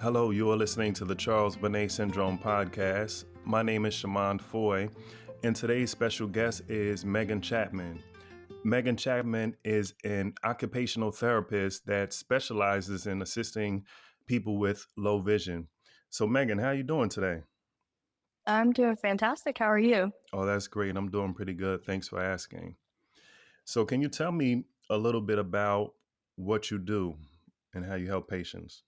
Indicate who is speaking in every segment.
Speaker 1: Hello, you are listening to the Charles Bonnet Syndrome podcast. My name is Shaimond, and today's special guest is Megan Chapman. Megan Chapman is an occupational therapist that specializes in assisting people with low vision. So, Megan, how are you doing today?
Speaker 2: I'm doing fantastic. How are you?
Speaker 1: Oh, that's great. I'm doing pretty good. Thanks for asking. So, can you tell me a little bit about what you do and how you help patients?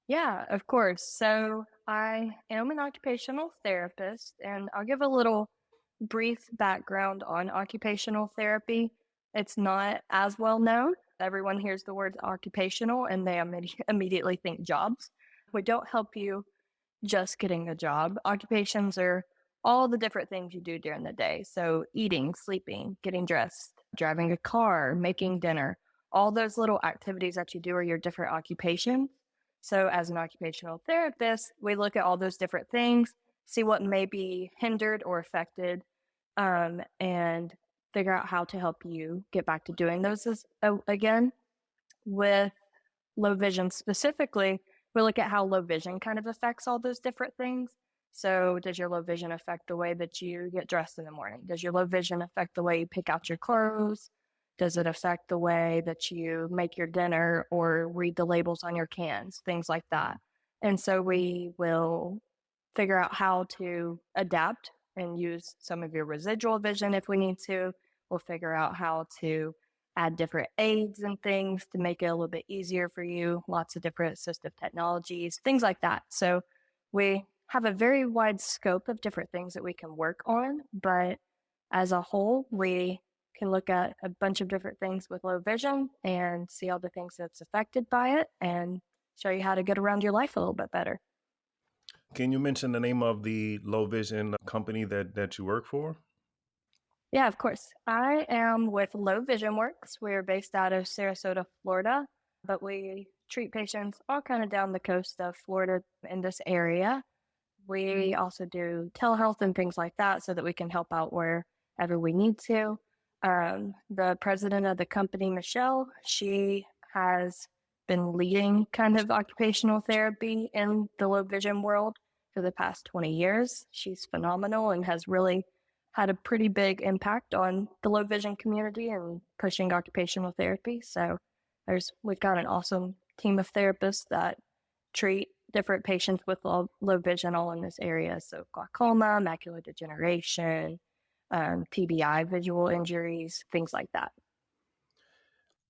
Speaker 2: Yeah, of course. So I am an occupational therapist, and I'll give a little brief background on occupational therapy. It's not as well known. Everyone hears the word occupational and they immediately think jobs. We don't help you just getting a job. Occupations are all the different things you do during the day. So, eating, sleeping, getting dressed, driving a car, making dinner, all those little activities that you do are your different occupations. So, as an occupational therapist, we look at all those different things, see what may be hindered or affected, and figure out how to help you get back to doing those again. With low vision specifically, we look at how low vision kind of affects all those different things. So, does your low vision affect the way that you get dressed in the morning? Does your low vision affect the way you pick out your clothes? Does it affect the way that you make your dinner or read the labels on your cans? Things like that. And so, we will figure out how to adapt and use some of your residual vision if we need to. We'll figure out how to add different aids and things to make it a little bit easier for you, lots of different assistive technologies, things like that. So we have a very wide scope of different things that we can work on, but as a whole, we can look at a bunch of different things with low vision and see all the things that's affected by it and show you how to get around your life a little bit better.
Speaker 1: Can you mention the name of the low vision company that you work for?
Speaker 2: Yeah, of course. I am with Low Vision Works. We're based out of Sarasota, Florida, but we treat patients all kind of down the coast of Florida in this area. We also do telehealth and things like that so that we can help out wherever we need to. The president of the company, Michelle, she has been leading kind of occupational therapy in the low vision world for the past 20 years. She's phenomenal and has really had a pretty big impact on the low vision community and pushing occupational therapy. So we've got an awesome team of therapists that treat different patients with low vision all in this area. So glaucoma, macular degeneration, TBI, visual injuries, things like that.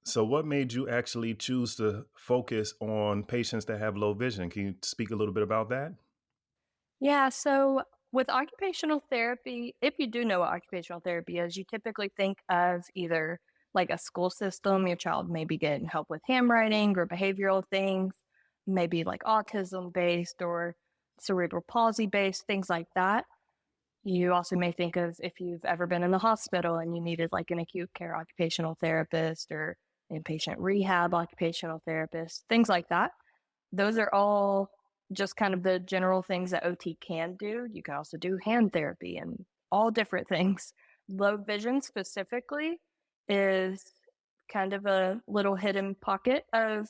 Speaker 1: So, what made you actually choose to focus on patients that have low vision? Can you speak a little bit about that?
Speaker 2: Yeah, so with occupational therapy, if you do know what occupational therapy is, you typically think of either like a school system, your child may be getting help with handwriting or behavioral things, maybe like autism based or cerebral palsy based, things like that. You also may think of if you've ever been in the hospital and you needed like an acute care occupational therapist or inpatient rehab occupational therapist, things like that. Those are all just kind of the general things that OT can do. You can also do hand therapy and all different things. Low vision specifically is kind of a little hidden pocket of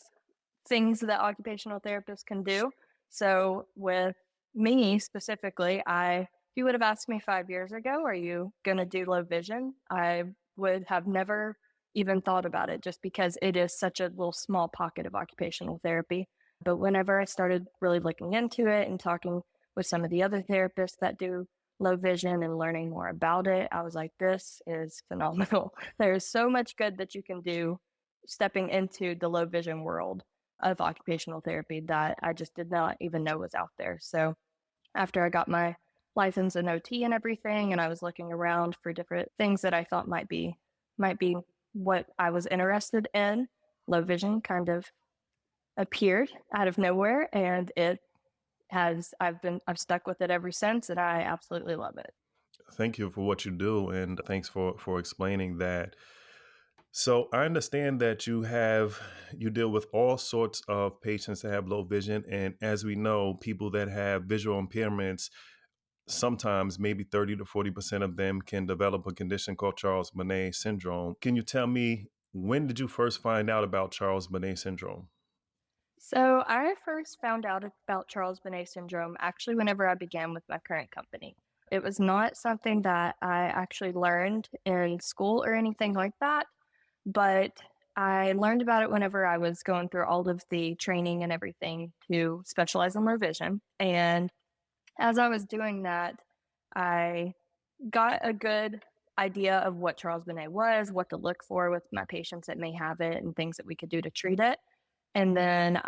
Speaker 2: things that occupational therapists can do. So with me specifically, if you would have asked me 5 years ago, are you going to do low vision? I would have never even thought about it just because it is such a little small pocket of occupational therapy. But whenever I started really looking into it and talking with some of the other therapists that do low vision and learning more about it, I was like, this is phenomenal. There is so much good that you can do stepping into the low vision world of occupational therapy that I just did not even know was out there. So after I got my license in OT and everything, and I was looking around for different things that I thought might be what I was interested in, low vision kind of appeared out of nowhere, and I've stuck with it ever since, and I absolutely love it.
Speaker 1: Thank you for what you do, and thanks for explaining that. So, I understand that you deal with all sorts of patients that have low vision, and as we know, people that have visual impairments, sometimes maybe 30 to 40% of them can develop a condition called Charles Bonnet Syndrome. Can you tell me, when did you first find out about Charles Bonnet Syndrome?
Speaker 2: So I first found out about Charles Bonnet Syndrome actually whenever I began with my current company. It was not something that I actually learned in school or anything like that, but I learned about it whenever I was going through all of the training and everything to specialize in low vision. And as I was doing that, I got a good idea of what Charles Bonnet was, what to look for with my patients that may have it, and things that we could do to treat it. And then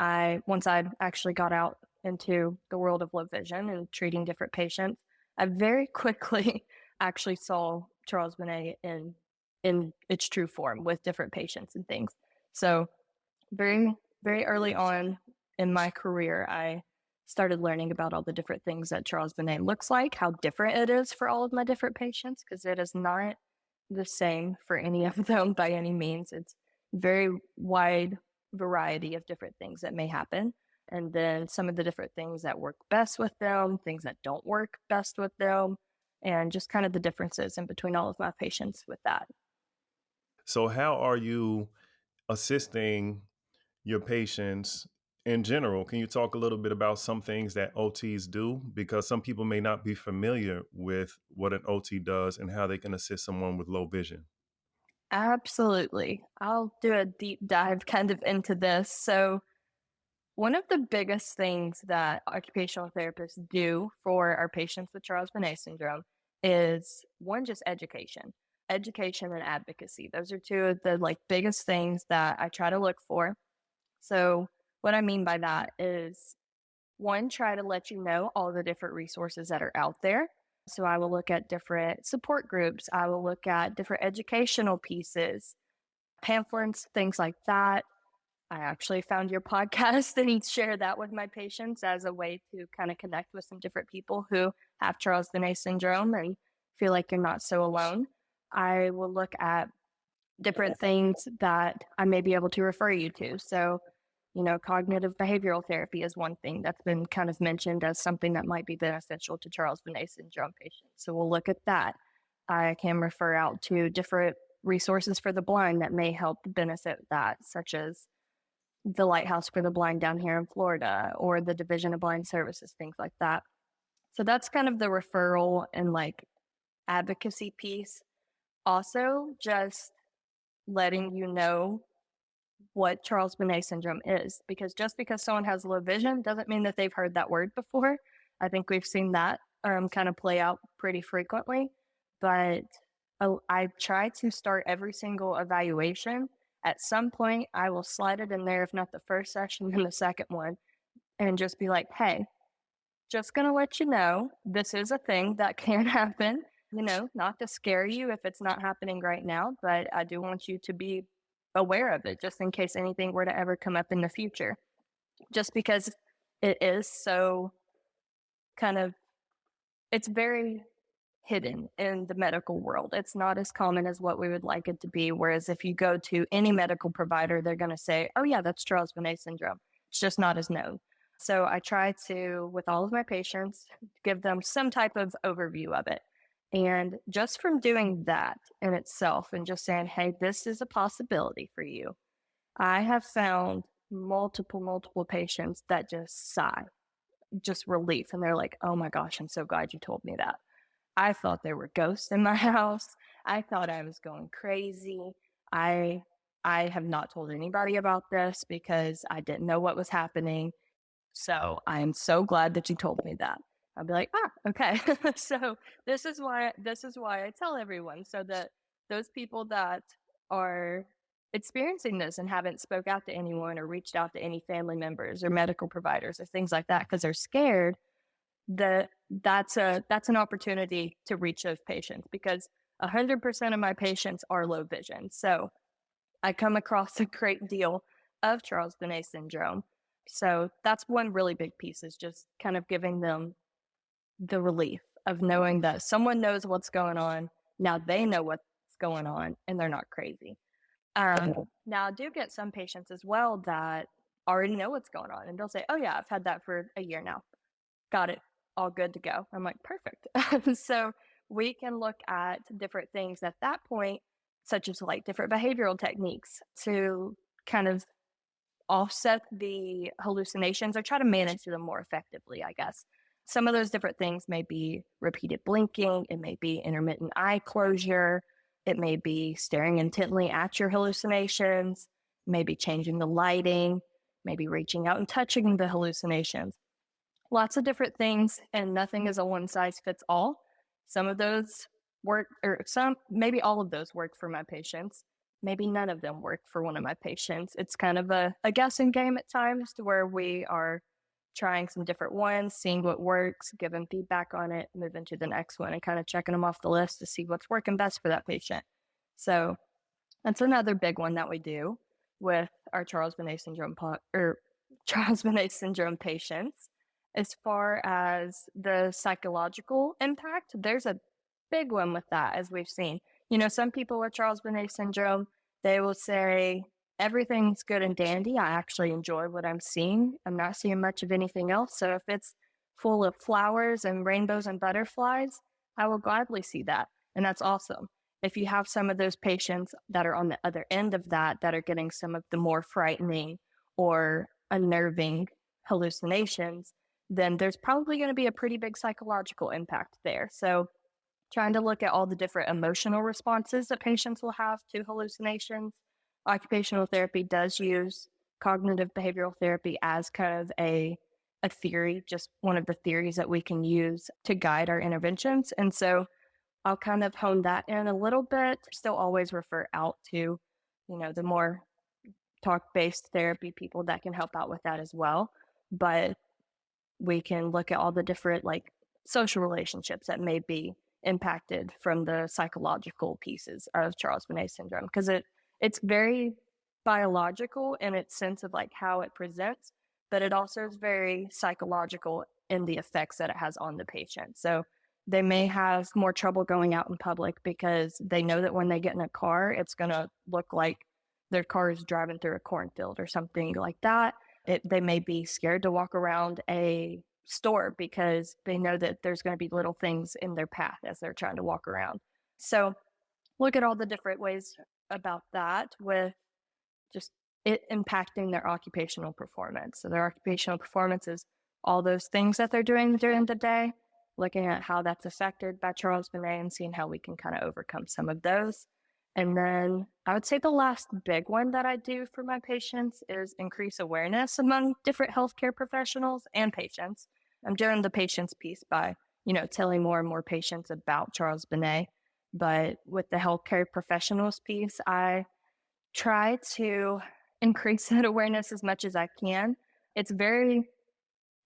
Speaker 2: once I actually got out into the world of low vision and treating different patients, I very quickly actually saw Charles Bonnet in its true form with different patients and things. So very, very early on in my career, I started learning about all the different things that Charles Bonnet looks like, how different it is for all of my different patients, because it is not the same for any of them by any means. It's very wide variety of different things that may happen. And then some of the different things that work best with them, things that don't work best with them, and just kind of the differences in between all of my patients with that.
Speaker 1: So, how are you assisting your patients in general? Can you talk a little bit about some things that OTs do? Because some people may not be familiar with what an OT does and how they can assist someone with low vision.
Speaker 2: Absolutely. I'll do a deep dive kind of into this. So, one of the biggest things that occupational therapists do for our patients with Charles Bonnet syndrome is one, just education, education and advocacy. Those are two of the biggest things that I try to look for. So, what I mean by that is one, try to let you know all the different resources that are out there. So, I will look at different support groups, I will look at different educational pieces, pamphlets, things like that. I actually found your podcast and share that with my patients as a way to kind of connect with some different people who have Charles Bonnet syndrome and feel like you're not so alone. I will look at different things that I may be able to refer you to. So, cognitive behavioral therapy is one thing that's been kind of mentioned as something that might be beneficial to Charles Bonnet syndrome patients. So we'll look at that. I can refer out to different resources for the blind that may help benefit that, such as the Lighthouse for the Blind down here in Florida or the Division of Blind Services, things like that. So that's kind of the referral and advocacy piece. Also, just letting you know what Charles Bonnet syndrome is, because just because someone has low vision doesn't mean that they've heard that word before. I think we've seen that kind of play out pretty frequently, but I try to start every single evaluation. At some point, I will slide it in there, if not the first session, then the second one, and just be like, hey, just going to let you know this is a thing that can happen. Not to scare you if it's not happening right now, but I do want you to be aware of it just in case anything were to ever come up in the future. Just because it is so kind of, it's very hidden in the medical world. It's not as common as what we would like it to be. Whereas if you go to any medical provider, they're going to say, oh, yeah, that's Charles Bonnet syndrome. It's just not as known. So I try to, with all of my patients, give them some type of overview of it. And just from doing that in itself and just saying, hey, this is a possibility for you, I have found multiple patients that just sigh, just relief. And they're like, oh my gosh, I'm so glad you told me that. I thought there were ghosts in my house. I thought I was going crazy. I I have not told anybody about this because I didn't know what was happening. So I am so glad that you told me that. I'll be like, okay. So this is why I tell everyone so that those people that are experiencing this and haven't spoke out to anyone or reached out to any family members or medical providers or things like that because they're scared, that's an opportunity to reach those patients because 100% of my patients are low vision. So I come across a great deal of Charles Bonnet syndrome. So that's one really big piece is just kind of giving them the relief of knowing that someone knows what's going on. Now they know what's going on and they're not crazy. Now I do get some patients as well that already know what's going on and they'll say, oh yeah, I've had that for a year now. Got it. All good to go. I'm like, perfect. So we can look at different things at that point, such as different behavioral techniques to kind of offset the hallucinations or try to manage them more effectively, I guess. Some of those different things may be repeated blinking, it may be intermittent eye closure, it may be staring intently at your hallucinations, maybe changing the lighting, maybe reaching out and touching the hallucinations. Lots of different things, and nothing is a one size fits all. Some of those work, or some, maybe all of those work for my patients. Maybe none of them work for one of my patients. It's kind of a guessing game at times to where we are trying some different ones, seeing what works, giving feedback on it, moving to the next one, and kind of checking them off the list to see what's working best for that patient. So that's another big one that we do with our Charles Bonnet syndrome or Charles Bonnet syndrome patients. As far as the psychological impact, there's a big one with that, as we've seen. Some people with Charles Bonnet syndrome, they will say, everything's good and dandy. I actually enjoy what I'm seeing. I'm not seeing much of anything else. So if it's full of flowers and rainbows and butterflies, I will gladly see that. And that's awesome. If you have some of those patients that are on the other end of that, that are getting some of the more frightening or unnerving hallucinations, then there's probably going to be a pretty big psychological impact there. So, trying to look at all the different emotional responses that patients will have to hallucinations. Occupational therapy does use cognitive behavioral therapy as kind of a theory, just one of the theories that we can use to guide our interventions. And so I'll kind of hone that in a little bit, still always refer out to, the more talk based therapy people that can help out with that as well. But we can look at all the different like social relationships that may be impacted from the psychological pieces of Charles Bonnet syndrome because it's very biological in its sense of like how it presents, but it also is very psychological in the effects that it has on the patient. So they may have more trouble going out in public because they know that when they get in a car, it's going to look like their car is driving through a cornfield or something like that. They may be scared to walk around a store because they know that there's going to be little things in their path as they're trying to walk around. So look at all the different ways about that with just it impacting their occupational performance. So their occupational performance is all those things that they're doing during the day, looking at how that's affected by Charles Bonnet and seeing how we can kind of overcome some of those. And then I would say the last big one that I do for my patients is increase awareness among different healthcare professionals and patients. I'm doing the patients piece by, telling more and more patients about Charles Bonnet. But with the healthcare professionals piece, I try to increase that awareness as much as I can. It's very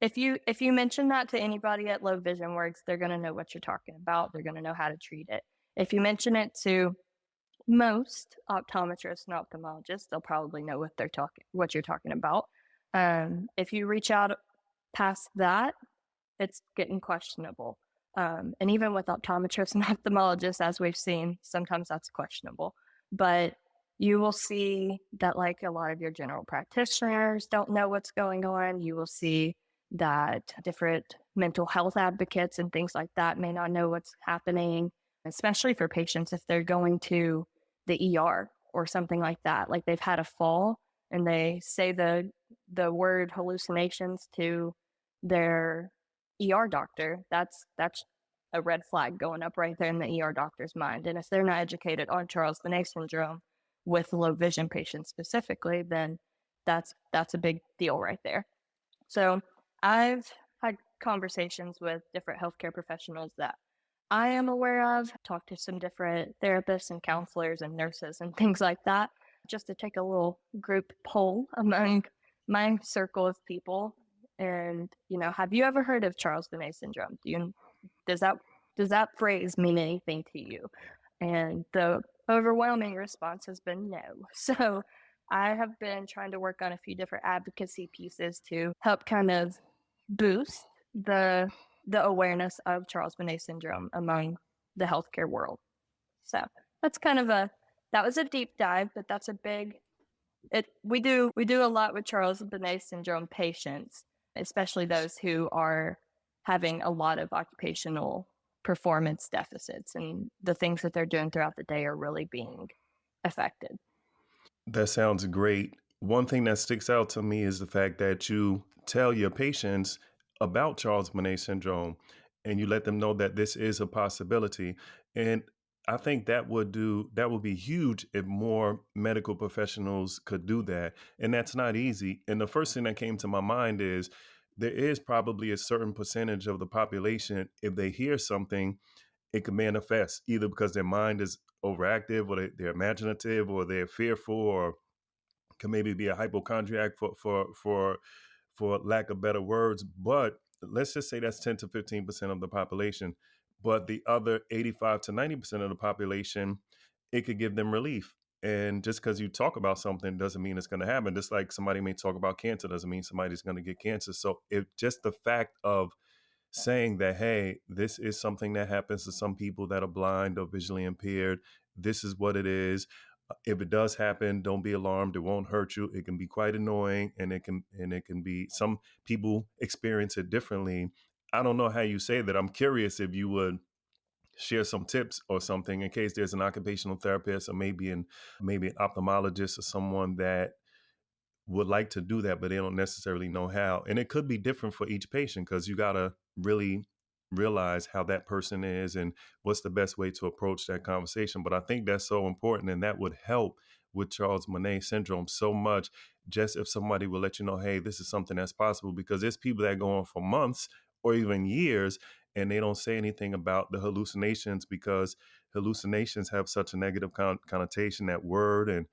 Speaker 2: if you mention that to anybody at Low Vision Works, they're going to know what you're talking about. They're going to know how to treat it. If you mention it to most optometrists and ophthalmologists, they'll probably know what you're talking about. If you reach out past that, it's getting questionable. And even with optometrists and ophthalmologists, as we've seen, sometimes that's questionable. But you will see that like a lot of your general practitioners don't know what's going on. You will see that different mental health advocates and things like that may not know what's happening, especially for patients if they're going to the ER or something like that. Like they've had a fall and they say the word hallucinations to their ER doctor. That's a red flag going up right there in the ER doctor's mind. And if they're not educated on Charles Bonnet syndrome with low vision patients specifically, then that's a big deal right there. So I've had conversations with different healthcare professionals that I am aware of, talked to some different therapists and counselors and nurses and things like that, just to take a little group poll among my circle of people. And, have you ever heard of Charles Bonnet syndrome? Does that phrase mean anything to you? And the overwhelming response has been no. So I have been trying to work on a few different advocacy pieces to help kind of boost the awareness of Charles Bonnet syndrome among the healthcare world. So that's kind of that was a deep dive, but that's a big we do a lot with Charles Bonnet syndrome patients, especially those who are having a lot of occupational performance deficits and the things that they're doing throughout the day are really being affected.
Speaker 1: That sounds great. One thing that sticks out to me is the fact that you tell your patients about Charles Bonnet syndrome and you let them know that this is a possibility. And I think that would be huge if more medical professionals could do that. And that's not easy. And the first thing that came to my mind is there is probably a certain percentage of the population, if they hear something, it could manifest either because their mind is overactive or they're imaginative or they're fearful or can maybe be a hypochondriac for lack of better words. But let's just say that's 10 to 15% of the population. But the other 85 to 90% of the population, it could give them relief. And just because you talk about something doesn't mean it's going to happen. Just like somebody may talk about cancer doesn't mean somebody's going to get cancer. So if just the fact of saying that, hey, this is something that happens to some people that are blind or visually impaired. This is what it is. If it does happen, don't be alarmed. It won't hurt you. It can be quite annoying, and it can be some people experience it differently. I don't know how you say that. I'm curious if you would share some tips or something in case there's an occupational therapist or maybe an ophthalmologist or someone that would like to do that, but they don't necessarily know how. And it could be different for each patient because you got to really realize how that person is and what's the best way to approach that conversation. But I think that's so important and that would help with Charles Bonnet syndrome so much. Just if somebody will let you know, hey, this is something that's possible, because there's people that go on for months or even years and they don't say anything about the hallucinations because hallucinations have such a negative connotation, that word. And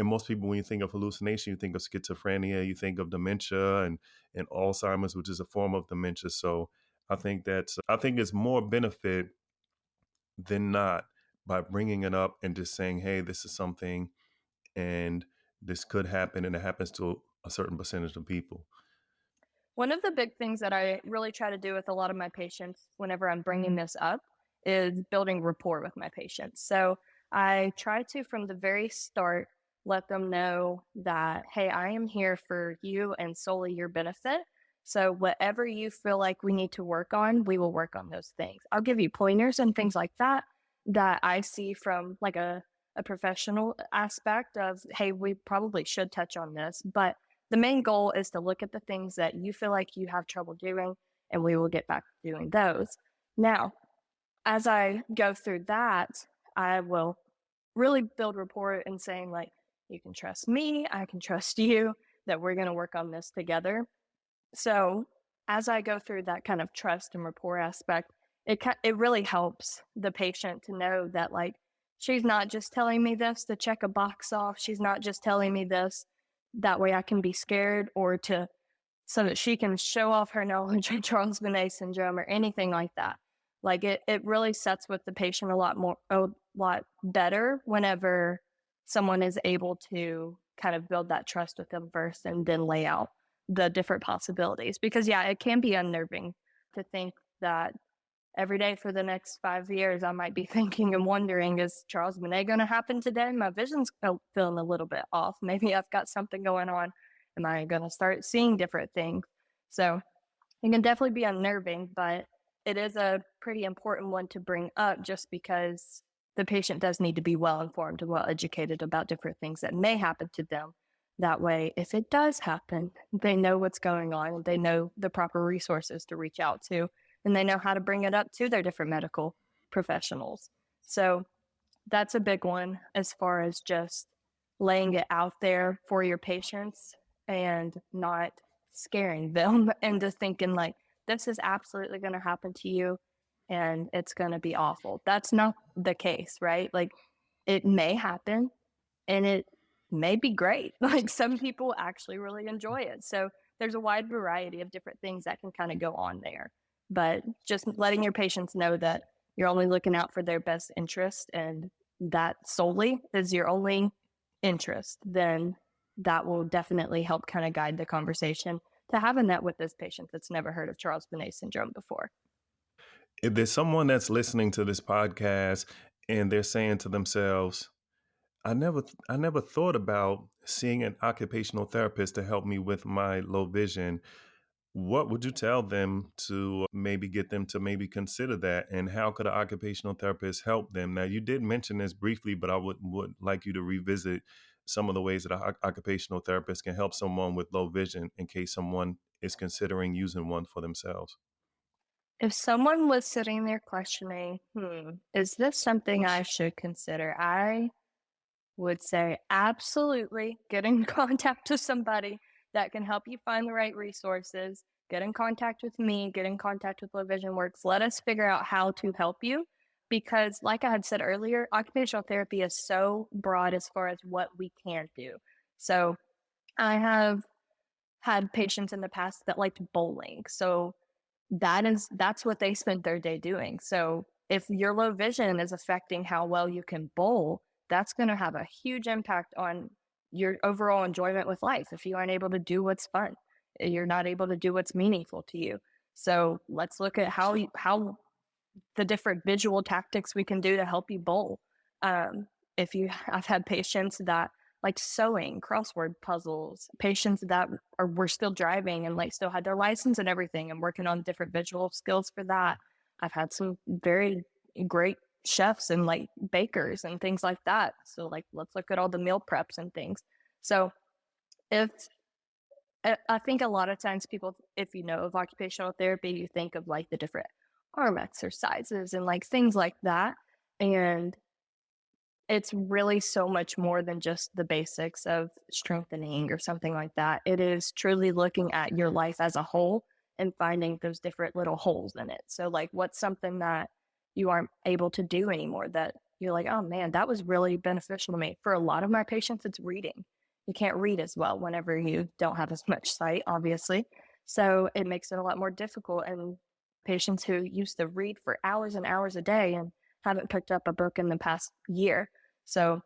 Speaker 1: most people, when you think of hallucination, you think of schizophrenia, you think of dementia and Alzheimer's, which is a form of dementia. So I think it's more benefit than not by bringing it up and just saying, hey, this is something and this could happen and it happens to a certain percentage of people.
Speaker 2: One of the big things that I really try to do with a lot of my patients whenever I'm bringing this up is building rapport with my patients. So I try to, from the very start, let them know that, hey, I am here for you and solely your benefit. So whatever you feel like we need to work on, we will work on those things. I'll give you pointers and things like that that I see from like a professional aspect of, hey, we probably should touch on this, but the main goal is to look at the things that you feel like you have trouble doing, and we will get back to doing those. Now, as I go through that, I will really build rapport and saying, like, you can trust me, I can trust you, that we're going to work on this together. So, as I go through that kind of trust and rapport aspect, it really helps the patient to know that, like, she's not just telling me this to check a box off. She's not just telling me this that way I can be scared, or to so that she can show off her knowledge of Charles Bonnet syndrome or anything like that. Like, it really sets with the patient a lot better whenever someone is able to kind of build that trust with them first and then lay out the different possibilities. Because yeah, it can be unnerving to think that every day for the next 5 years, I might be thinking and wondering, is Charles Bonnet going to happen today? My vision's feeling a little bit off. Maybe I've got something going on. Am I going to start seeing different things? So it can definitely be unnerving, but it is a pretty important one to bring up just because the patient does need to be well informed and well educated about different things that may happen to them. That way, if it does happen, they know what's going on and they know the proper resources to reach out to, and they know how to bring it up to their different medical professionals. So that's a big one as far as just laying it out there for your patients and not scaring them into thinking like this is absolutely going to happen to you and it's going to be awful. That's not the case, right? Like, it may happen and it may be great. Like, some people actually really enjoy it. So there's a wide variety of different things that can kind of go on there. But just letting your patients know that you're only looking out for their best interest and that solely is your only interest, then that will definitely help kind of guide the conversation to having that with this patient that's never heard of Charles Bonnet syndrome before.
Speaker 1: If there's someone that's listening to this podcast and they're saying to themselves, I never thought about seeing an occupational therapist to help me with my low vision. What would you tell them to maybe get them to maybe consider that? And how could an occupational therapist help them? Now, you did mention this briefly, but I would like you to revisit some of the ways that an occupational therapist can help someone with low vision in case someone is considering using one for themselves?
Speaker 2: If someone was sitting there questioning, is this something I should consider? I would say absolutely get in contact with somebody that can help you find the right resources. Get in contact with me, get in contact with Low Vision Works. Let us figure out how to help you because, like I had said earlier, occupational therapy is so broad as far as what we can do. So, I have had patients in the past that liked bowling. So, that's what they spend their day doing. So if your low vision is affecting how well you can bowl, that's going to have a huge impact on your overall enjoyment with life. If you aren't able to do what's fun, you're not able to do what's meaningful to you. So let's look at how the different visual tactics we can do to help you bowl. Um, I've had patients that like sewing, crossword puzzles, patients that were still driving and like still had their license and everything and working on different visual skills for that. I've had some very great chefs and like bakers and things like that. So like let's look at all the meal preps and things. So if I think a lot of times people, if you know of occupational therapy, you think of like the different arm exercises and like things like that. And it's really so much more than just the basics of strengthening or something like that. It is truly looking at your life as a whole and finding those different little holes in it. So, like, what's something that you aren't able to do anymore that you're like, oh man, that was really beneficial to me. For a lot of my patients, it's reading. You can't read as well whenever you don't have as much sight, obviously. So, it makes it a lot more difficult. And patients who used to read for hours and hours a day and haven't picked up a book in the past year. So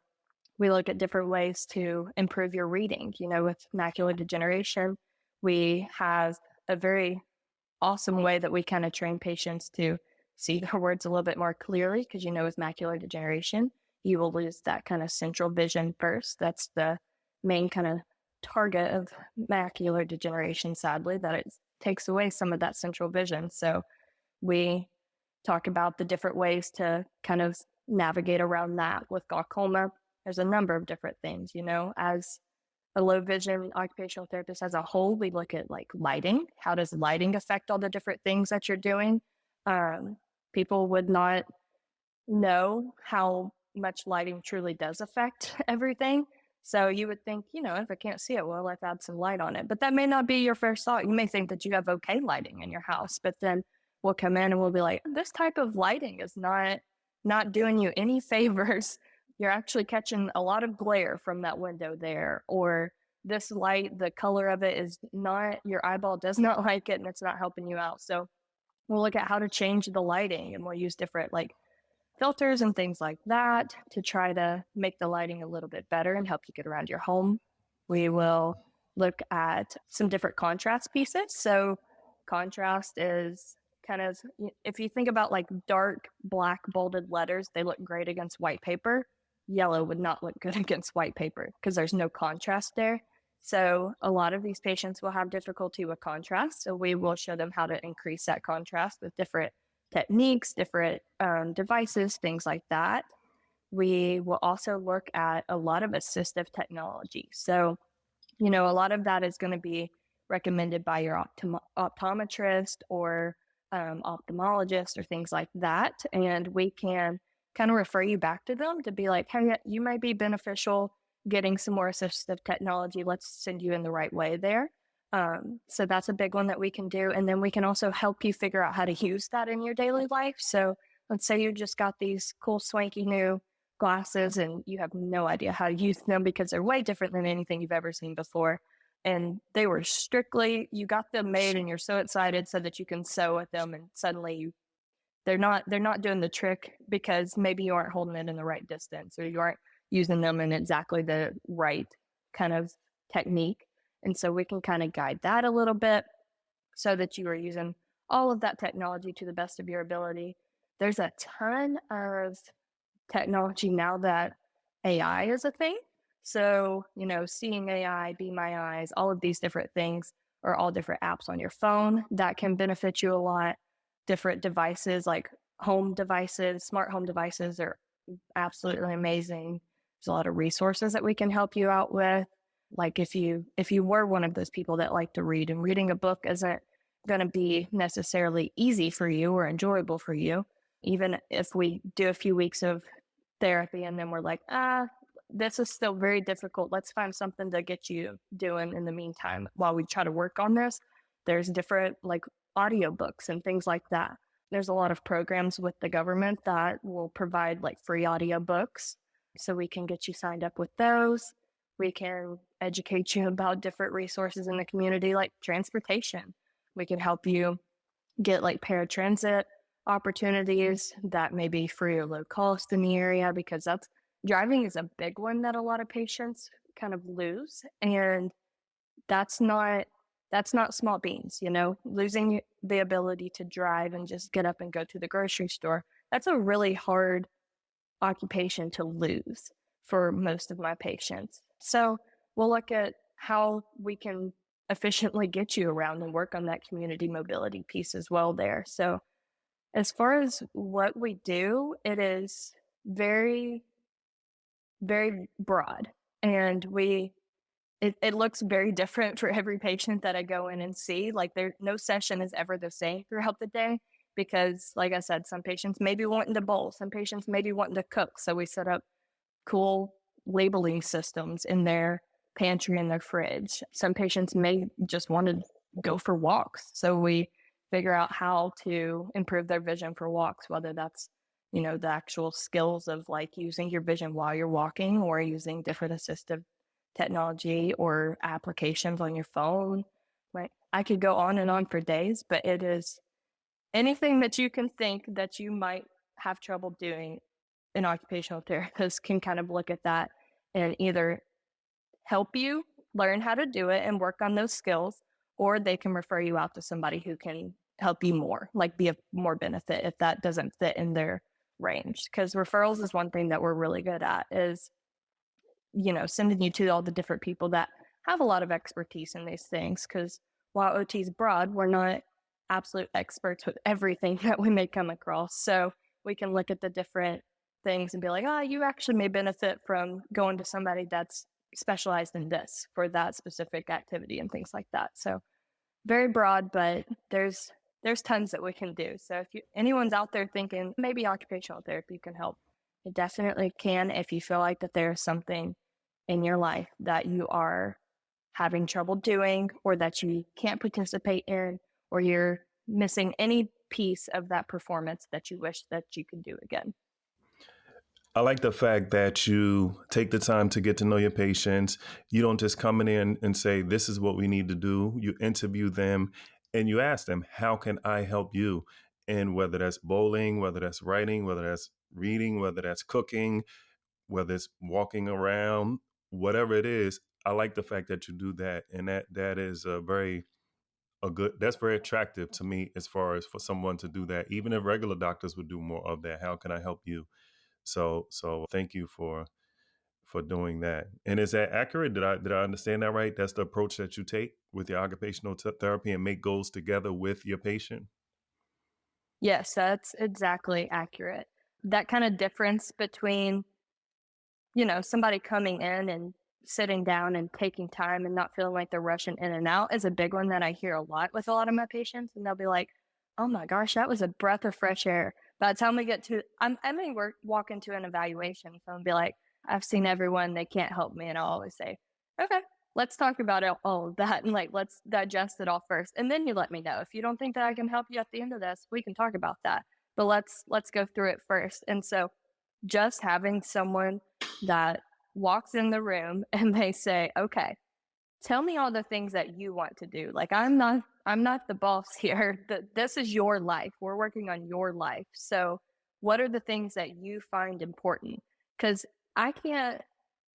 Speaker 2: we look at different ways to improve your reading. You know, with macular degeneration, we have a very awesome way that we kind of train patients to see their words a little bit more clearly because, you know, with macular degeneration, you will lose that kind of central vision first. That's the main kind of target of macular degeneration, sadly, that it takes away some of that central vision. So we talk about the different ways to kind of navigate around that with glaucoma. There's a number of different things, you know, as a low vision occupational therapist as a whole, we look at like lighting. How does lighting affect all the different things that you're doing? Um, People would not know how much lighting truly does affect everything. So you would think, you know, if I can't see it, well, let's add some light on it. But that may not be your first thought. You may think that you have okay lighting in your house, but then we'll come in and we'll be like, this type of lighting is not doing you any favors. You're actually catching a lot of glare from that window there, or this light, the color of it is not, your eyeball does not like it and it's not helping you out. So we'll look at how to change the lighting and we'll use different like filters and things like that to try to make the lighting a little bit better and help you get around your home. We will look at some different contrast pieces. So, contrast is kind of, if you think about like dark black bolded letters, they look great against white paper. Yellow would not look good against white paper because there's no contrast there. So, a lot of these patients will have difficulty with contrast. So, we will show them how to increase that contrast with different techniques, different devices, things like that. We will also look at a lot of assistive technology. So, you know, a lot of that is going to be recommended by your optometrist or ophthalmologist or things like that. And we can kind of refer you back to them to be like, hey, you might be beneficial getting some more assistive technology. Let's send you in the right way there. So that's a big one that we can do. And then we can also help you figure out how to use that in your daily life. So let's say you just got these cool, swanky new glasses and you have no idea how to use them because they're way different than anything you've ever seen before. And they were strictly, you got them made and you're so excited so that you can sew with them. And suddenly they're not doing the trick because maybe you aren't holding it in the right distance or you aren't using them in exactly the right kind of technique. And so we can kind of guide that a little bit so that you are using all of that technology to the best of your ability. There's a ton of technology now that AI is a thing. So, you know, seeing AI, Be My Eyes, all of these different things are all different apps on your phone that can benefit you a lot. Different devices like home devices, smart home devices are absolutely amazing. There's a lot of resources that we can help you out with. Like if you were one of those people that like to read, and reading a book isn't going to be necessarily easy for you or enjoyable for you, even if we do a few weeks of therapy and then we're like, this is still very difficult. Let's find something to get you doing in the meantime while we try to work on this. There's different like audiobooks and things like that. There's a lot of programs with the government that will provide like free audiobooks. So we can get you signed up with those. We can educate you about different resources in the community, like transportation. We can help you get like paratransit opportunities that may be free or low cost in the area, because driving is a big one that a lot of patients kind of lose. And that's not small beans, losing the ability to drive and just get up and go to the grocery store. That's a really hard occupation to lose for most of my patients. So we'll look at how we can efficiently get you around and work on that community mobility piece as well there. So as far as what we do, it is very, very broad. And it looks very different for every patient that I go in and see. Like no session is ever the same throughout the day, because like I said, some patients may be wanting to bowl, some patients may be wanting to cook. So we set up cool labeling systems in their pantry and their fridge. Some patients may just want to go for walks. So we figure out how to improve their vision for walks, whether that's, the actual skills of like using your vision while you're walking, or using different assistive technology or applications on your phone. Right. I could go on and on for days, but it is anything that you can think that you might have trouble doing. An occupational therapist can kind of look at that and either help you learn how to do it and work on those skills, or they can refer you out to somebody who can help you more, like be of more benefit if that doesn't fit in their range. Because referrals is one thing that we're really good at, is, sending you to all the different people that have a lot of expertise in these things. Because while OT is broad, we're not absolute experts with everything that we may come across. So we can look at the different things and be like, you actually may benefit from going to somebody that's specialized in this for that specific activity and things like that. So very broad, but there's tons that we can do. So if anyone's out there thinking maybe occupational therapy can help, it definitely can, if you feel like that there's something in your life that you are having trouble doing, or that you can't participate in, or you're missing any piece of that performance that you wish that you could do again.
Speaker 1: I like the fact that you take the time to get to know your patients. You don't just come in and say, this is what we need to do. You interview them and you ask them, how can I help you? And whether that's bowling, whether that's writing, whether that's reading, whether that's cooking, whether it's walking around, whatever it is, I like the fact that you do that. And that is that's very attractive to me, as far as for someone to do that. Even if regular doctors would do more of that, how can I help you? So thank you for doing that. And is that accurate? Did I understand that right? That's the approach that you take with your occupational therapy, and make goals together with your patient?
Speaker 2: Yes, that's exactly accurate. That kind of difference between, somebody coming in and sitting down and taking time and not feeling like they're rushing in and out is a big one that I hear a lot with a lot of my patients. And they'll be like, oh my gosh, that was a breath of fresh air. By the time we get to, I mean, we're walking to an evaluation. So I'll be like, I've seen everyone, they can't help me. And I'll always say, okay, let's talk about all of that, and like, let's digest it all first. And then you let me know. If you don't think that I can help you at the end of this, we can talk about that. But let's go through it first. And so just having someone that walks in the room and they say, okay, tell me all the things that you want to do. Like, I'm not the boss here. This is your life. We're working on your life. So what are the things that you find important? Because I can't,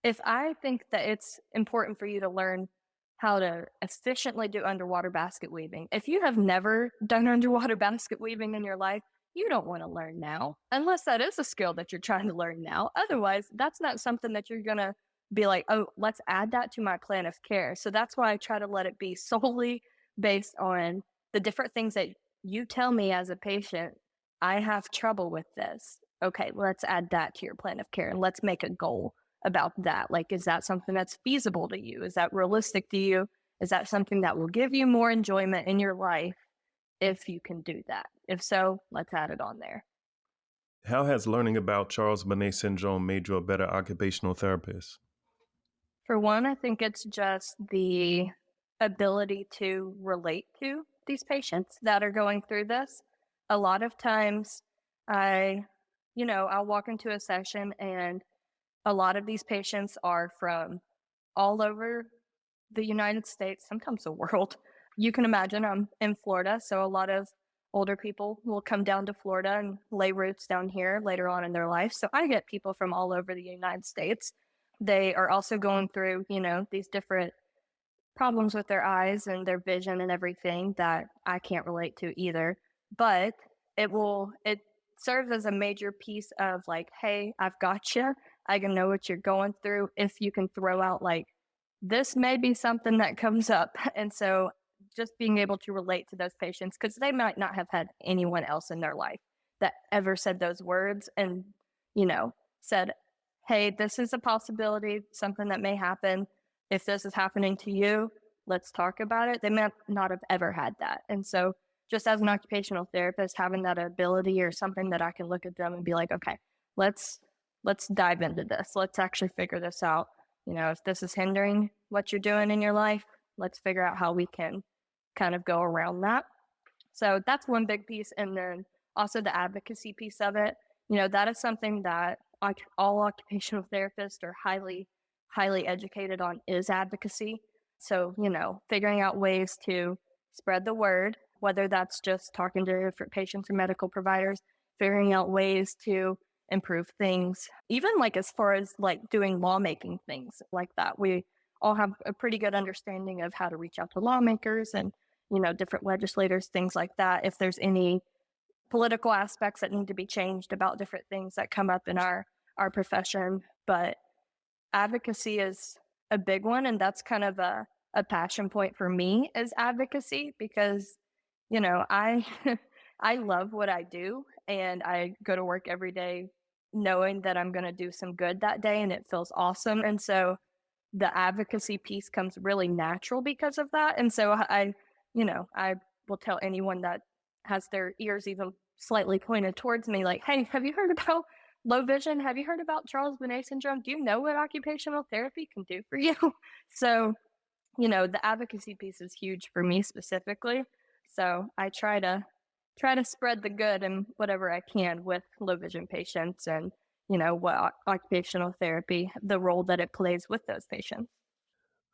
Speaker 2: if I think that it's important for you to learn how to efficiently do underwater basket weaving, if you have never done underwater basket weaving in your life, you don't want to learn now, unless that is a skill that you're trying to learn now. Otherwise, that's not something that you're going to be like, oh, let's add that to my plan of care. So that's why I try to let it be solely based on the different things that you tell me as a patient. I have trouble with this. Okay, let's add that to your plan of care, and let's make a goal about that. Like, is that something that's feasible to you? Is that realistic to you? Is that something that will give you more enjoyment in your life if you can do that? If so, let's add it on there.
Speaker 1: How has learning about Charles Bonnet syndrome made you a better occupational therapist?
Speaker 2: For one, I think it's just the ability to relate to these patients that are going through this. A lot of times, I, I'll walk into a session and a lot of these patients are from all over the United States, sometimes the world. You can imagine I'm in Florida, so a lot of older people will come down to Florida and lay roots down here later on in their life. So I get people from all over the United States. They are also going through, these different problems with their eyes and their vision and everything that I can't relate to either. But it serves as a major piece of like, hey, I've got you. I can know what you're going through if you can throw out like this may be something that comes up. And so just being able to relate to those patients because they might not have had anyone else in their life that ever said those words and, said, hey, this is a possibility, something that may happen. If this is happening to you, let's talk about it. They may not have ever had that. And so just as an occupational therapist, having that ability or something that I can look at them and be like, okay, let's let's dive into this. Let's actually figure this out. If this is hindering what you're doing in your life, let's figure out how we can kind of go around that. So that's one big piece. And then also the advocacy piece of it. That is something that all occupational therapists are highly educated on is advocacy. So, figuring out ways to spread the word, whether that's just talking to different patients or medical providers, figuring out ways to improve things, even like as far as like doing lawmaking things like that. We all have a pretty good understanding of how to reach out to lawmakers and, different legislators, things like that. If there's any political aspects that need to be changed about different things that come up in our profession. But advocacy is a big one, and that's kind of a passion point for me is advocacy because I I love what I do and I go to work every day knowing that I'm going to do some good that day and it feels awesome. And so the advocacy piece comes really natural because of that. And so I will tell anyone that has their ears even slightly pointed towards me, like, hey, have you heard about low vision? Have you heard about Charles Bonnet syndrome? Do you know what occupational therapy can do for you? So, the advocacy piece is huge for me specifically. So I try to spread the good and whatever I can with low vision patients and what occupational therapy, the role that it plays with those patients.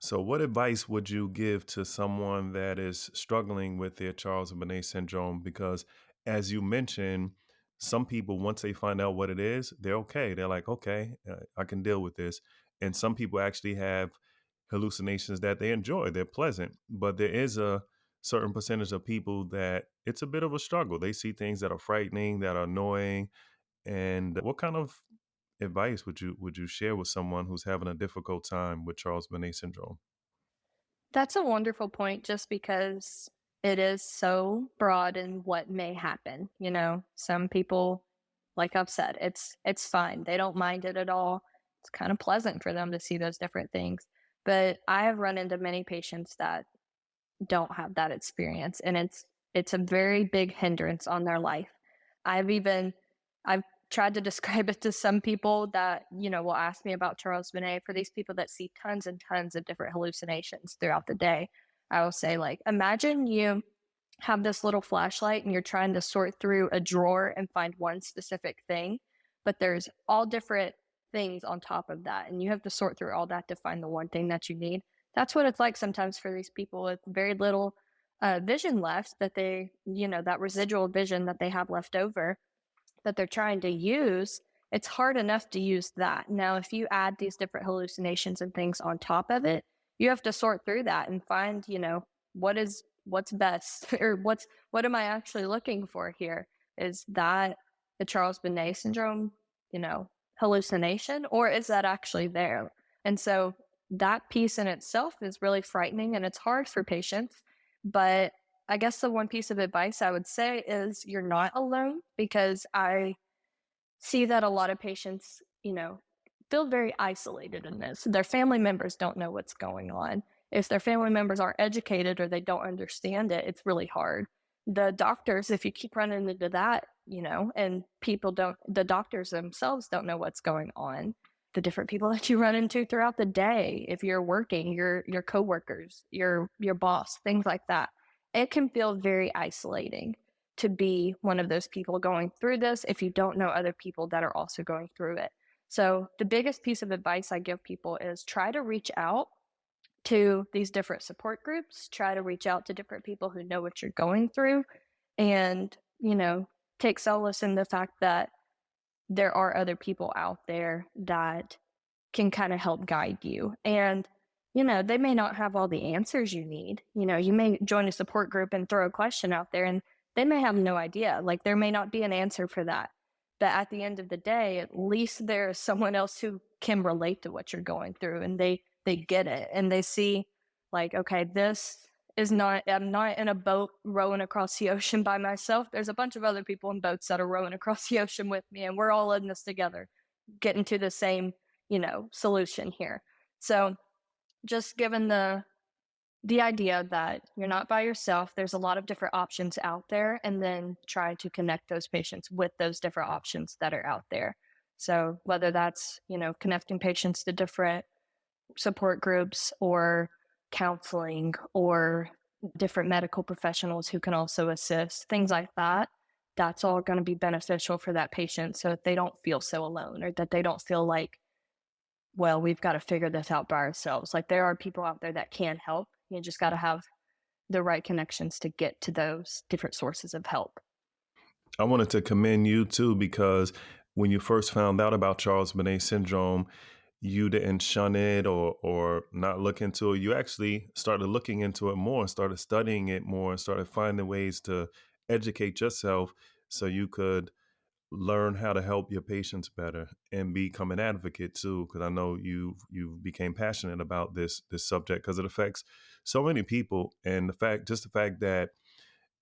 Speaker 1: So, what advice would you give to someone that is struggling with their Charles Bonnet syndrome? Because, as you mentioned, some people, once they find out what it is, they're okay. They're like, okay, I can deal with this. And some people actually have hallucinations that they enjoy, they're pleasant. But there is a certain percentage of people that it's a bit of a struggle. They see things that are frightening, that are annoying. And what kind of advice would you share with someone who's having a difficult time with Charles Bonnet syndrome?
Speaker 2: That's a wonderful point just because it is so broad in what may happen. Some people, like I've said, it's fine. They don't mind it at all. It's kind of pleasant for them to see those different things. But I have run into many patients that don't have that experience and it's a very big hindrance on their life. I've tried to describe it to some people that, will ask me about Charles Bonnet for these people that see tons and tons of different hallucinations throughout the day. I will say, like, imagine you have this little flashlight and you're trying to sort through a drawer and find one specific thing, but there's all different things on top of that. And you have to sort through all that to find the one thing that you need. That's what it's like sometimes for these people with very little vision left that that residual vision that they have left over that they're trying to use, it's hard enough to use that. Now, if you add these different hallucinations and things on top of it, you have to sort through that and find, what's best or what am I actually looking for here? Is that the Charles Bonnet syndrome, hallucination, or is that actually there? And so that piece in itself is really frightening and it's hard for patients. But I guess the one piece of advice I would say is you're not alone because I see that a lot of patients, feel very isolated in this. Their family members don't know what's going on. If their family members aren't educated or they don't understand it, it's really hard. The doctors, if you keep running into that, and the doctors themselves don't know what's going on. The different people that you run into throughout the day, if you're working, your coworkers, your boss, things like that. It can feel very isolating to be one of those people going through this if you don't know other people that are also going through it. So the biggest piece of advice I give people is try to reach out to these different support groups, try to reach out to different people who know what you're going through, and, take solace in the fact that there are other people out there that can kind of help guide you. And, they may not have all the answers you need. You may join a support group and throw a question out there, and they may have no idea. Like, there may not be an answer for that. But at the end of the day, at least there's someone else who can relate to what you're going through, and they get it, and they see, like, okay, I'm not in a boat rowing across the ocean by myself. There's a bunch of other people in boats that are rowing across the ocean with me, and we're all in this together, getting to the same, solution here. So just given the idea that you're not by yourself, there's a lot of different options out there, and then try to connect those patients with those different options that are out there. So whether that's, connecting patients to different support groups or counseling or different medical professionals who can also assist, things like that, that's all going to be beneficial for that patient so that they don't feel so alone, or that they don't feel like, well, we've got to figure this out by ourselves. Like, there are people out there that can help. You just got to have the right connections to get to those different sources of help.
Speaker 1: I wanted to commend you too, because when you first found out about Charles Bonnet syndrome, you didn't shun it or not look into it. You actually started looking into it more, started studying it more, and started finding ways to educate yourself so you could learn how to help your patients better and become an advocate too. Because I know you became passionate about this subject because it affects so many people, and the fact that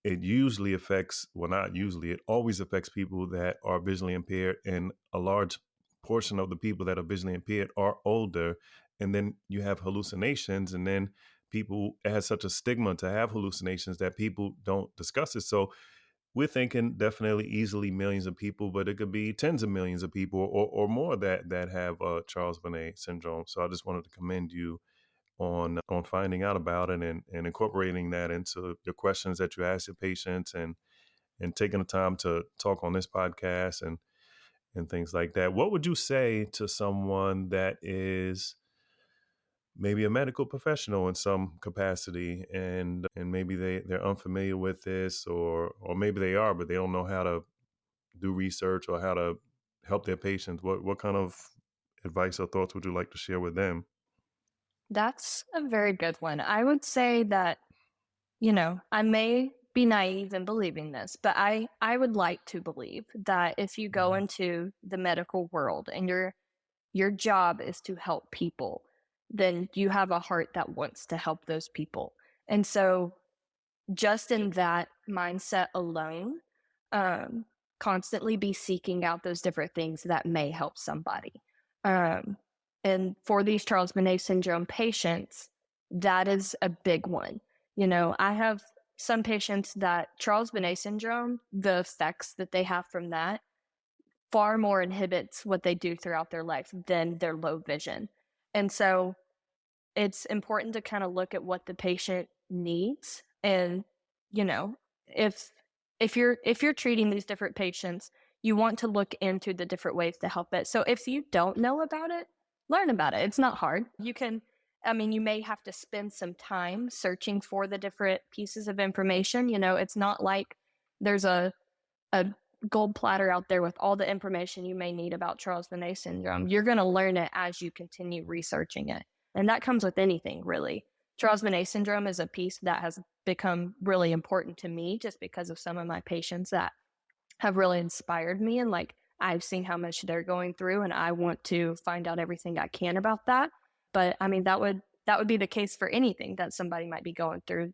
Speaker 1: it usually affects, well, not usually, it always affects people that are visually impaired, and a large portion of the people that are visually impaired are older. And then you have hallucinations, and then people, it has such a stigma to have hallucinations that people don't discuss it. So we're thinking definitely easily millions of people, but it could be tens of millions of people or more that have Charles Bonnet syndrome. So I just wanted to commend you on finding out about it and incorporating that into the questions that you ask your patients, and taking the time to talk on this podcast and things like that. What would you say to someone that is maybe a medical professional in some capacity, and maybe they're unfamiliar with this, or maybe they are, but they don't know how to do research or how to help their patients? What kind of advice or thoughts would you like to share with them?
Speaker 2: That's a very good one. I would say that, I may be naive in believing this, but I would like to believe that if you go into the medical world and your job is to help people, then you have a heart that wants to help those people. And so just in that mindset alone, um, constantly be seeking out those different things that may help somebody. Um, and for these Charles Bonnet syndrome patients, that is a big one. I have some patients that Charles Bonnet syndrome, the effects that they have from that far more inhibits what they do throughout their life than their low vision. And so it's important to kind of look at what the patient needs, and you know if if you're treating these different patients, you want to look into the different ways to help it. So if you don't know about it, learn about it. It's not hard. You may have to spend some time searching for the different pieces of information. It's not like there's a gold platter out there with all the information you may need about Charles Bonnet syndrome. You're going to learn it as you continue researching it. And that comes with anything, really. Charles Bonnet syndrome is a piece that has become really important to me just because of some of my patients that have really inspired me. And like, I've seen how much they're going through, and I want to find out everything I can about that. But that would be the case for anything that somebody might be going through,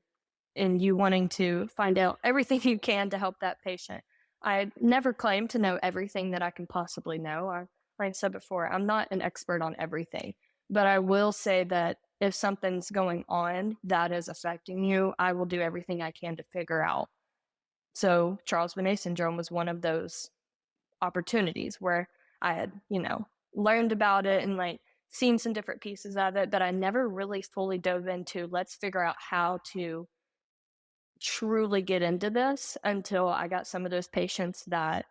Speaker 2: and you wanting to find out everything you can to help that patient. I never claim to know everything that I can possibly know. like I said before, I'm not an expert on everything, but I will say that if something's going on that is affecting you, I will do everything I can to figure out. So Charles Bonnet syndrome was one of those opportunities where I had, learned about it and like seen some different pieces of it, but I never really fully dove into let's figure out how to truly get into this until I got some of those patients that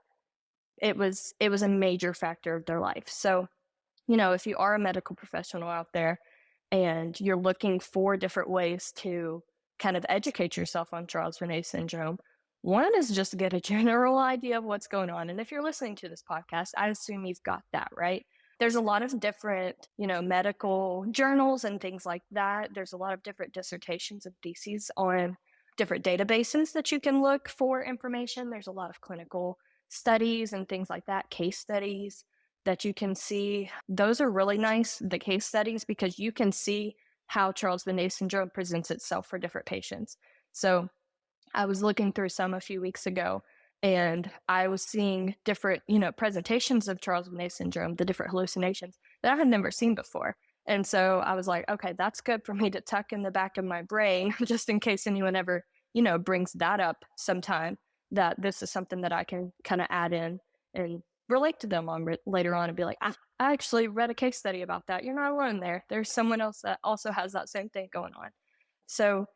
Speaker 2: it was a major factor of their life. So, if you are a medical professional out there and you're looking for different ways to kind of educate yourself on Charles Bonnet syndrome, one is just to get a general idea of what's going on. And if you're listening to this podcast, I assume you've got that, right? There's a lot of different, medical journals and things like that. There's a lot of different dissertations and theses on different databases that you can look for information. There's a lot of clinical studies and things like that, case studies that you can see. Those are really nice, the case studies, because you can see how Charles Bonnet syndrome presents itself for different patients. So I was looking through some a few weeks ago and I was seeing different, presentations of Charles Bonnet syndrome, the different hallucinations that I had never seen before. And so I was like, okay, that's good for me to tuck in the back of my brain just in case anyone ever, brings that up sometime, that this is something that I can kind of add in and relate to them on later on and be like, I actually read a case study about that. You're not alone there. There's someone else that also has that same thing going on. So,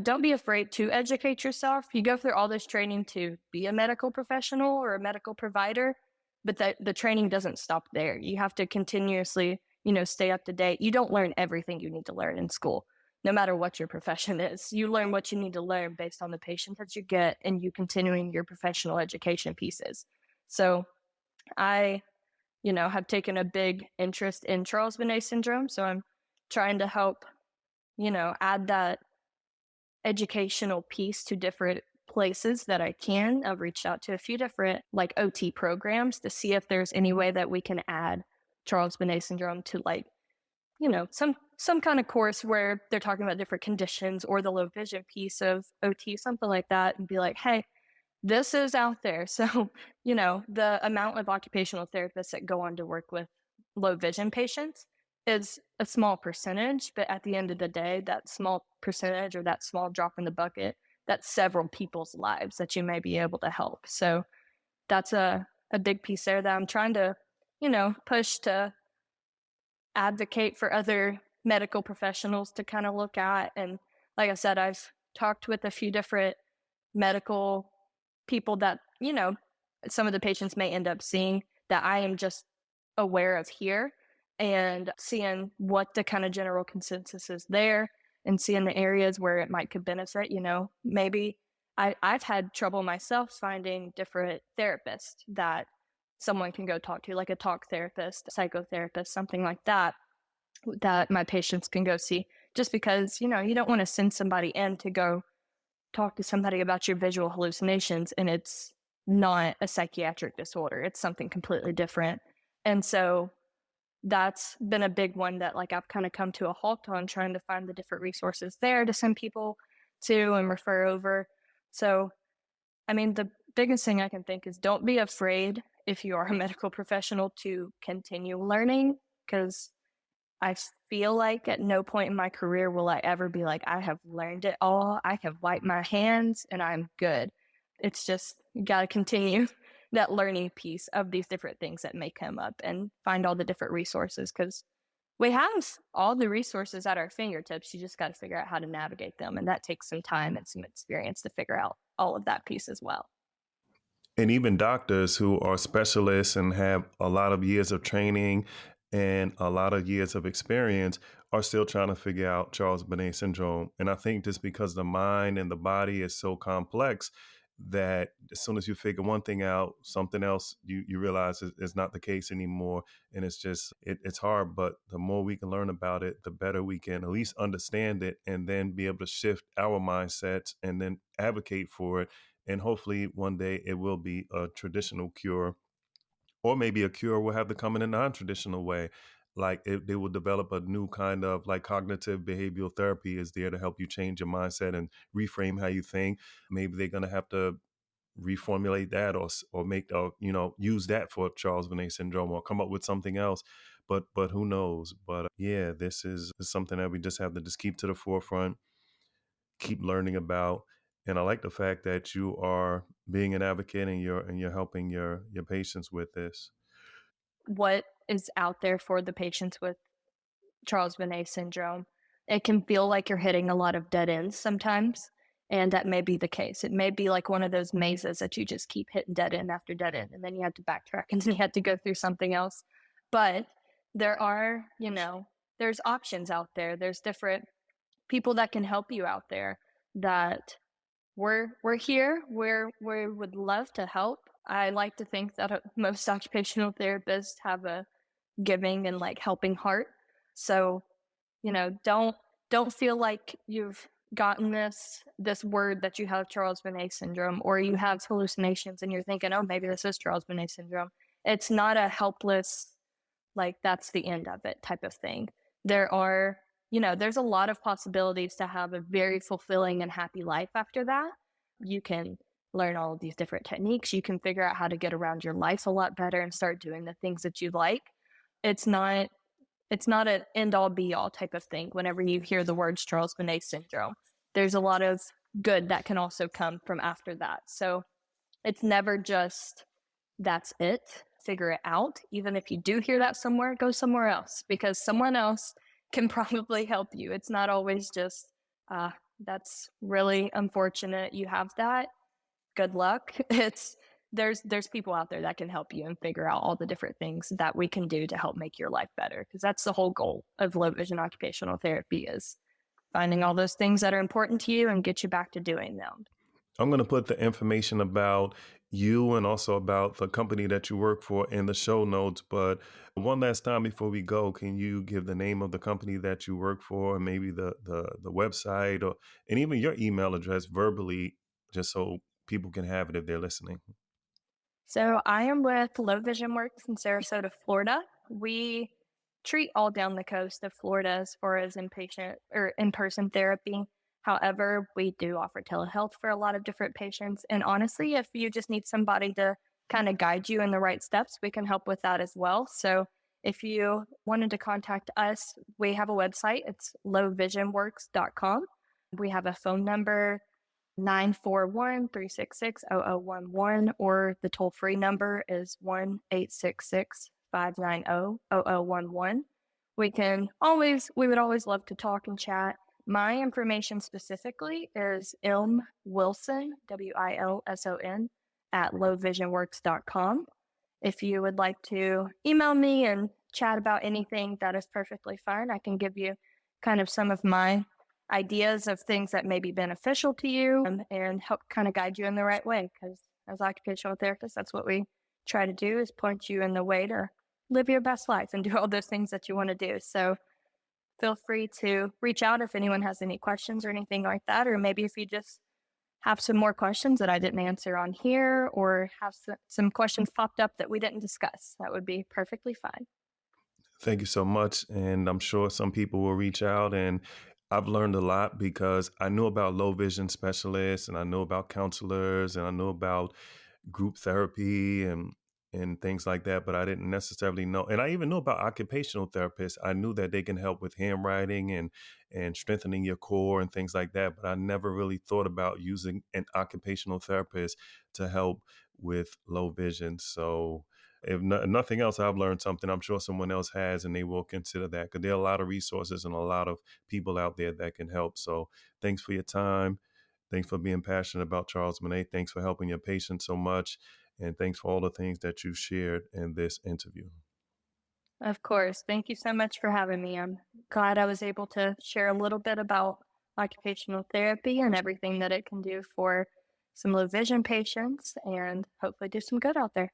Speaker 2: don't be afraid to educate yourself. You go through all this training to be a medical professional or a medical provider, but the training doesn't stop there. You have to continuously, stay up to date. You don't learn everything you need to learn in school, no matter what your profession is. You learn what you need to learn based on the patients that you get and you continuing your professional education pieces. So I, have taken a big interest in Charles Bonnet syndrome. So I'm trying to help, add that educational piece to different places that I can. I've reached out to a few different like OT programs to see if there's any way that we can add Charles Bonnet syndrome to like, some kind of course where they're talking about different conditions or the low vision piece of OT, something like that, and be like, hey, this is out there. So, the amount of occupational therapists that go on to work with low vision patients is a small percentage, but at the end of the day, that small percentage or that small drop in the bucket, that's several people's lives that you may be able to help. So that's a big piece there that I'm trying to, push to advocate for other medical professionals to kind of look at. And like I said, I've talked with a few different medical people that, some of the patients may end up seeing that I am just aware of here, and seeing what the kind of general consensus is there and seeing the areas where it might could benefit, maybe I've had trouble myself finding different therapists that someone can go talk to, like a talk therapist, a psychotherapist, something like that, that my patients can go see, just because, you don't want to send somebody in to go talk to somebody about your visual hallucinations and it's not a psychiatric disorder. It's something completely different. And so that's been a big one that like I've kind of come to a halt on, trying to find the different resources there to send people to and refer over. So, I mean, the biggest thing I can think is don't be afraid if you are a medical professional to continue learning, because I feel like at no point in my career will I ever be like, I have learned it all. I have wiped my hands and I'm good. It's just, you got to continue that learning piece of these different things that may come up and find all the different resources, because we have all the resources at our fingertips. You just got to figure out how to navigate them. And that takes some time and some experience to figure out all of that piece as well.
Speaker 1: And even doctors who are specialists and have a lot of years of training and a lot of years of experience are still trying to figure out Charles Bonnet syndrome. And I think just because the mind and the body is so complex that as soon as you figure one thing out, something else you realize is not the case anymore. And it's just, it's hard. But the more we can learn about it, the better we can at least understand it and then be able to shift our mindsets and then advocate for it, and hopefully one day it will be a traditional cure, or maybe a cure will have to come in a non-traditional way. Like they will develop a new kind of like cognitive behavioral therapy is there to help you change your mindset and reframe how you think. Maybe they're going to have to reformulate that, or make, use that for Charles Bonnet syndrome, or come up with something else. But who knows? But yeah, this is something that we just have to just keep to the forefront, keep learning about. And I like the fact that you are being an advocate, and you're helping your patients with this.
Speaker 2: What is out there for the patients with Charles Bonnet syndrome, it can feel like you're hitting a lot of dead ends sometimes, and that may be the case. It may be like one of those mazes that you just keep hitting dead end after dead end, and then you have to backtrack, and then you have to go through something else. But there are, there's options out there. There's different people that can help you out there that we're here. We would love to help. I like to think that most occupational therapists have a giving and like helping heart. So, don't feel like you've gotten this word that you have Charles Bonnet syndrome, or you have hallucinations and you're thinking, oh, maybe this is Charles Bonnet syndrome. It's not a helpless, like that's the end of it type of thing. There are, there's a lot of possibilities to have a very fulfilling and happy life after that. You can learn all of these different techniques. You can figure out how to get around your life a lot better and start doing the things that you like. It's not it's not an end all be all type of thing whenever you hear the words Charles Bonnet syndrome. There's a lot of good that can also come from after that. So it's never just that's it, figure it out. Even if you do hear that somewhere, go somewhere else because someone else can probably help you. It's not always just, that's really unfortunate you have that. Good luck. There's people out there that can help you and figure out all the different things that we can do to help make your life better because that's the whole goal of low vision occupational therapy is finding all those things that are important to you and get you back to doing them.
Speaker 1: I'm going to put the information about you and also about the company that you work for in the show notes. But one last time before we go, can you give the name of the company that you work for, and maybe the website, or and even your email address verbally, just so people can have it if they're listening?
Speaker 2: So I am with Low Vision Works in Sarasota, Florida. We treat all down the coast of Florida as far as inpatient or in-person therapy. However, we do offer telehealth for a lot of different patients. And honestly, if you just need somebody to kind of guide you in the right steps, we can help with that as well. So if you wanted to contact us, we have a website. It's lowvisionworks.com. We have a phone number 941-366-0011, or the toll-free number is 1-866-590-0011. We would always love to talk and chat. My information specifically is Wilson, Wilson, at lowvisionworks.com. If you would like to email me and chat about anything, that is perfectly fine. I can give you kind of some of my ideas of things that may be beneficial to you and help kind of guide you in the right way. Because as occupational therapists, that's what we try to do is point you in the way to live your best life and do all those things that you want to do. So feel free to reach out if anyone has any questions or anything like that, or maybe if you just have some more questions that I didn't answer on here or have some questions popped up that we didn't discuss, that would be perfectly fine.
Speaker 1: Thank you so much. And I'm sure some people will reach out. And I've learned a lot because I knew about low vision specialists, and I know about counselors, and I know about group therapy and things like that, but I didn't necessarily know. And I even knew about occupational therapists. I knew that they can help with handwriting and strengthening your core and things like that, but I never really thought about using an occupational therapist to help with low vision. So if nothing else, I've learned something. I'm sure someone else has, and they will consider that because there are a lot of resources and a lot of people out there that can help. So thanks for your time. Thanks for being passionate about Charles Bonnet. Thanks for helping your patients so much. And thanks for all the things that you shared in this interview.
Speaker 2: Of course. Thank you so much for having me. I'm glad I was able to share a little bit about occupational therapy and everything that it can do for some low vision patients and hopefully do some good out there.